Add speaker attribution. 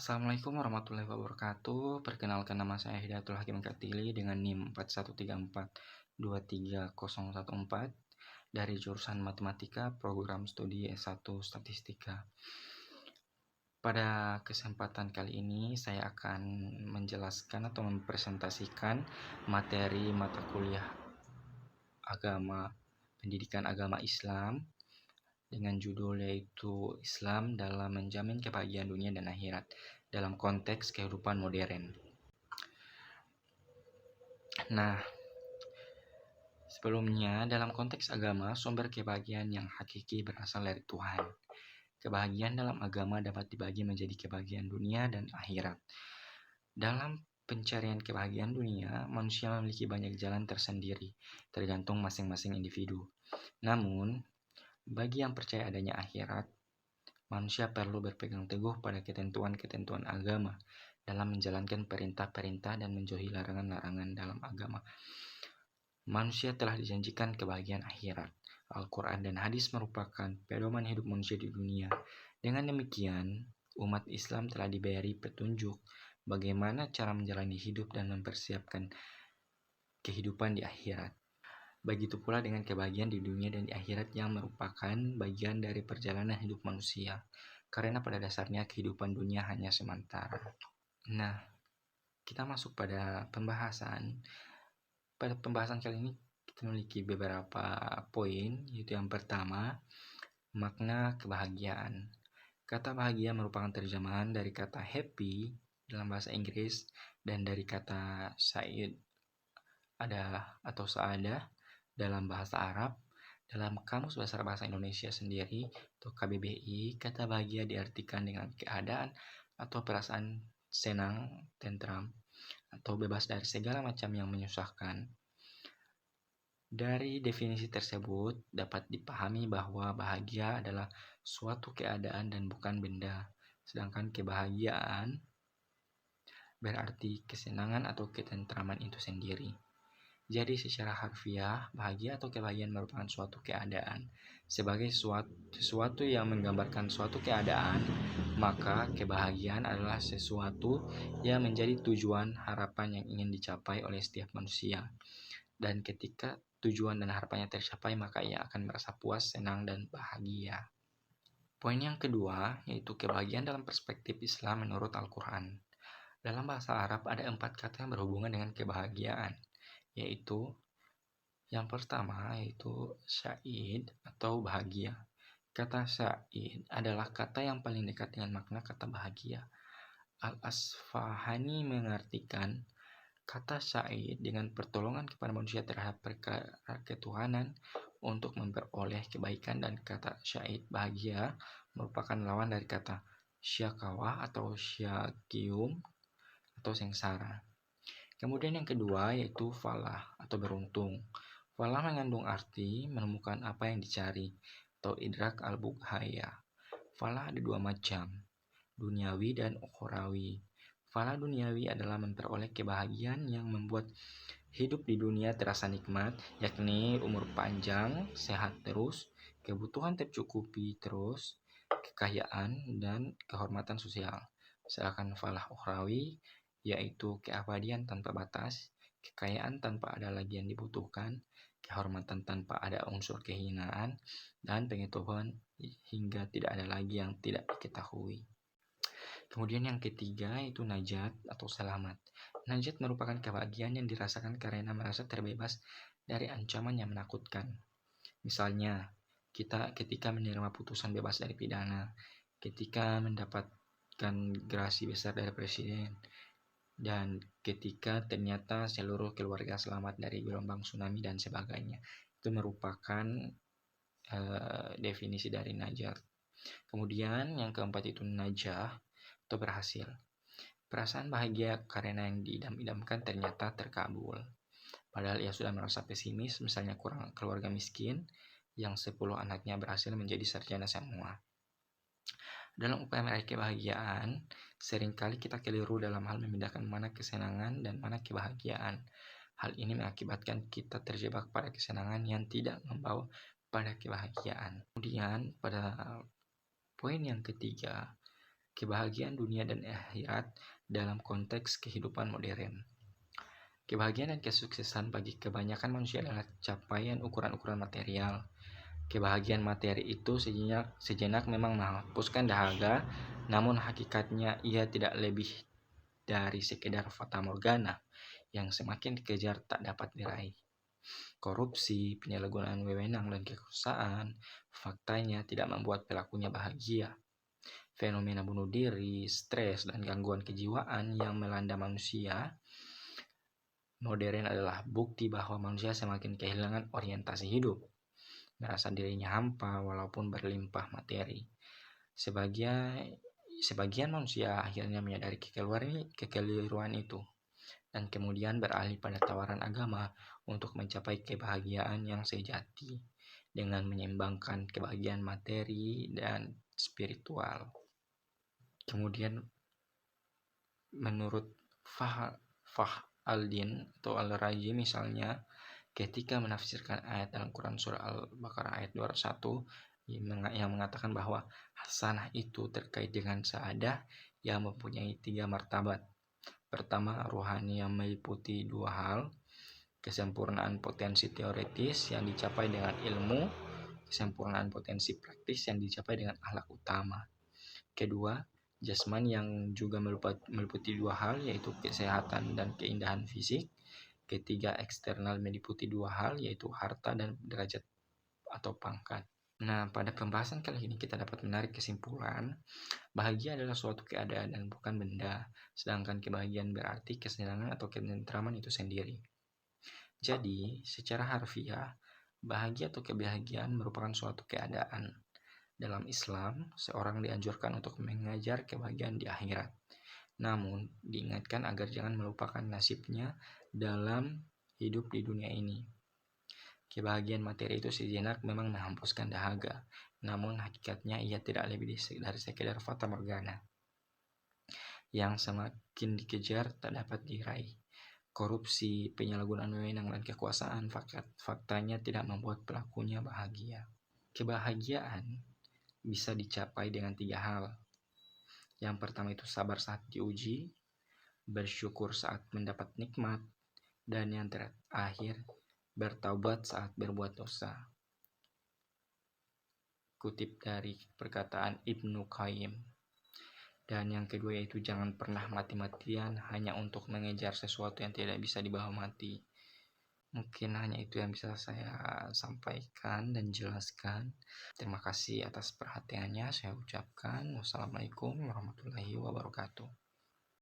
Speaker 1: Assalamualaikum warahmatullahi wabarakatuh. Perkenalkan, nama saya Hidayatul Hakim Katili dengan NIM 4134230014 dari jurusan Matematika Program Studi S1 Statistika. Pada kesempatan kali ini saya akan menjelaskan atau mempresentasikan materi mata kuliah pendidikan agama Islam dengan judul yaitu Islam dalam menjamin kebahagiaan dunia dan akhirat dalam konteks kehidupan modern. Nah, sebelumnya dalam konteks agama, sumber kebahagiaan yang hakiki berasal dari Tuhan. Kebahagiaan dalam agama dapat dibagi menjadi kebahagiaan dunia dan akhirat. Dalam pencarian kebahagiaan dunia, manusia memiliki banyak jalan tersendiri, tergantung masing-masing individu. Namun, bagi yang percaya adanya akhirat, manusia perlu berpegang teguh pada ketentuan-ketentuan agama dalam menjalankan perintah-perintah dan menjauhi larangan-larangan dalam agama. Manusia telah dijanjikan kebahagiaan akhirat. Al-Quran dan hadis merupakan pedoman hidup manusia di dunia. Dengan demikian, umat Islam telah diberi petunjuk bagaimana cara menjalani hidup dan mempersiapkan kehidupan di akhirat. Begitu pula dengan kebahagiaan di dunia dan di akhirat yang merupakan bagian dari perjalanan hidup manusia. Karena pada dasarnya kehidupan dunia hanya sementara. Nah, kita masuk pada pembahasan. Pada pembahasan kali ini kita memiliki beberapa poin, yaitu yang pertama, makna kebahagiaan. Kata bahagia merupakan terjemahan dari kata happy dalam bahasa Inggris dan dari kata sa'id atau sa'adah dalam bahasa Arab. Dalam Kamus Besar Bahasa Indonesia sendiri atau KBBI, kata bahagia diartikan dengan keadaan atau perasaan senang, tentram, atau bebas dari segala macam yang menyusahkan. Dari definisi tersebut dapat dipahami bahwa bahagia adalah suatu keadaan dan bukan benda, sedangkan kebahagiaan berarti kesenangan atau ketentraman itu sendiri. Jadi secara harfiah, bahagia atau kebahagiaan merupakan suatu keadaan. Sebagai sesuatu yang menggambarkan suatu keadaan, maka kebahagiaan adalah sesuatu yang menjadi tujuan harapan yang ingin dicapai oleh setiap manusia. Dan ketika tujuan dan harapannya tercapai, maka ia akan merasa puas, senang, dan bahagia. Poin yang kedua, yaitu kebahagiaan dalam perspektif Islam menurut Al-Quran. Dalam bahasa Arab ada 4 kata yang berhubungan dengan kebahagiaan, yaitu yang pertama yaitu sa'id atau bahagia. Kata sa'id adalah kata yang paling dekat dengan makna kata bahagia. Al-Asfahani mengartikan kata sa'id dengan pertolongan kepada manusia terhadap perkara ketuhanan untuk memperoleh kebaikan, dan kata sa'id bahagia merupakan lawan dari kata syakawah atau syakium atau sengsara. Kemudian yang kedua yaitu falah atau beruntung. Falah mengandung arti menemukan apa yang dicari atau idrak al-bughaya. Falah ada 2 macam, duniawi dan ukhrawi. Falah duniawi adalah memperoleh kebahagiaan yang membuat hidup di dunia terasa nikmat, yakni umur panjang, sehat terus, kebutuhan tercukupi terus, kekayaan, dan kehormatan sosial. Sedangkan falah ukhrawi yaitu keabadian tanpa batas, kekayaan tanpa ada lagi yang dibutuhkan, kehormatan tanpa ada unsur kehinaan, dan pengetahuan hingga tidak ada lagi yang tidak diketahui. Kemudian yang ketiga yaitu najat atau selamat. Najat merupakan kebahagiaan yang dirasakan karena merasa terbebas dari ancaman yang menakutkan. Misalnya, kita ketika menerima putusan bebas dari pidana, ketika mendapatkan gerasi besar dari presiden, dan ketika ternyata seluruh keluarga selamat dari gelombang tsunami dan sebagainya. Itu merupakan definisi dari najat. Kemudian yang keempat itu najah atau berhasil. Perasaan bahagia karena yang diidam-idamkan ternyata terkabul. Padahal ia sudah merasa pesimis, misalnya kurang keluarga miskin yang 10 anaknya berhasil menjadi sarjana semua. Dalam upaya meraih kebahagiaan, seringkali kita keliru dalam hal membedakan mana kesenangan dan mana kebahagiaan. Hal ini mengakibatkan kita terjebak pada kesenangan yang tidak membawa pada kebahagiaan. Kemudian pada poin yang ketiga, kebahagiaan dunia dan akhirat dalam konteks kehidupan modern. Kebahagiaan dan kesuksesan bagi kebanyakan manusia adalah capaian ukuran-ukuran material. Kebahagiaan materi itu sejenak memang menghapuskan dahaga, namun hakikatnya ia tidak lebih dari sekedar fata morgana yang semakin dikejar tak dapat diraih. Korupsi, penyalahgunaan wewenang, dan kekuasaan faktanya tidak membuat pelakunya bahagia. Fenomena bunuh diri, stres, dan gangguan kejiwaan yang melanda manusia modern adalah bukti bahwa manusia semakin kehilangan orientasi hidup, merasa dirinya hampa walaupun berlimpah materi. Sebagian manusia akhirnya menyadari kekeliruan itu dan kemudian beralih pada tawaran agama untuk mencapai kebahagiaan yang sejati dengan menyeimbangkan kebahagiaan materi dan spiritual. Kemudian menurut Al-Din atau Al-Raji misalnya, ketika menafsirkan ayat dalam Quran surah Al-Baqarah ayat 201 yang mengatakan bahwa hasanah itu terkait dengan sa'adah yang mempunyai 3 martabat. Pertama, rohani yang meliputi 2 hal, kesempurnaan potensi teoritis yang dicapai dengan ilmu, kesempurnaan potensi praktis yang dicapai dengan akhlak utama. Kedua, jasmani yang juga meliputi 2 hal, yaitu kesehatan dan keindahan fisik. Ketiga, eksternal meliputi 2 hal, yaitu harta dan derajat atau pangkat. Nah, pada pembahasan kali ini kita dapat menarik kesimpulan, bahagia adalah suatu keadaan dan bukan benda, sedangkan kebahagiaan berarti kesenangan atau ketentraman itu sendiri. Jadi, secara harfiah, bahagia atau kebahagiaan merupakan suatu keadaan. Dalam Islam, seorang dianjurkan untuk mengejar kebahagiaan di akhirat. Namun, diingatkan agar jangan melupakan nasibnya dalam hidup di dunia ini. Kebahagiaan materi itu sejenak memang menghapuskan dahaga, namun hakikatnya ia tidak lebih dari sekedar fata morgana yang semakin dikejar tak dapat diraih. Korupsi, penyalahgunaan wewenang, dan kekuasaan faktanya tidak membuat pelakunya bahagia. Kebahagiaan bisa dicapai dengan 3 hal. Yang pertama itu sabar saat diuji, bersyukur saat mendapat nikmat, dan yang terakhir bertaubat saat berbuat dosa. Kutip dari perkataan Ibnu Qayyim. Dan yang kedua yaitu jangan pernah mati-matian hanya untuk mengejar sesuatu yang tidak bisa dibawa mati. Mungkin hanya itu yang bisa saya sampaikan dan jelaskan. Terima kasih atas perhatiannya saya ucapkan. Wassalamualaikum warahmatullahi wabarakatuh.